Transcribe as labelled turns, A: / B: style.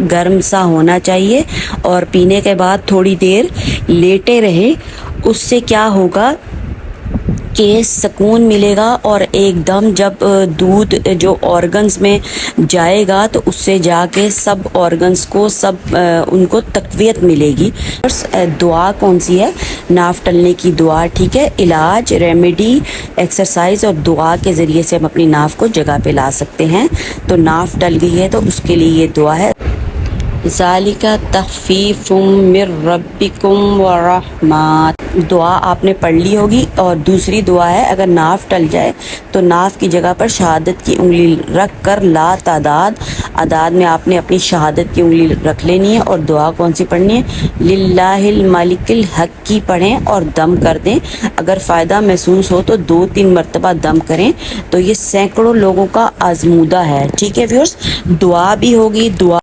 A: गर्म सा होना चाहिए और पीने के बाद थोड़ी देर लेटे रहे। उससे क्या होगा कि सुकून मिलेगा और एकदम जब दूध जो ऑर्गन्स में जाएगा तो उससे जाके सब ऑर्गन्स को उनको तक़वियत मिलेगी। दुआ कौन सी है? नाफ टलने की दुआ, ठीक है। इलाज, रेमेडी, एक्सरसाइज और दुआ के ज़रिए से हम अपनी नाफ को जगह पे ला सकते हैं। तो नाफ टल गई है तो उसके लिए ये दुआ है, ज़ालिका तख़फ़ीफ़ुम मिर रब्बिकुम व रहमत। दुआ आपने पढ़ ली होगी। और दूसरी दुआ है, अगर नाफ टल जाए तो नाफ की जगह पर शहादत की उंगली रख कर ला तादाद अदाद में आपने अपनी शहादत की उंगली रख लेनी है। और दुआ कौन सी पढ़नी है? लिल्लाहिल मालिकिल हक की पढ़ें और दम कर दें। अगर फ़ायदा महसूस हो तो 2-3 मरतबा दम करें। तो ये सैकड़ों लोगों का आजमूदा है, ठीक है व्यूअर्स। दुआ भी होगी, दुआ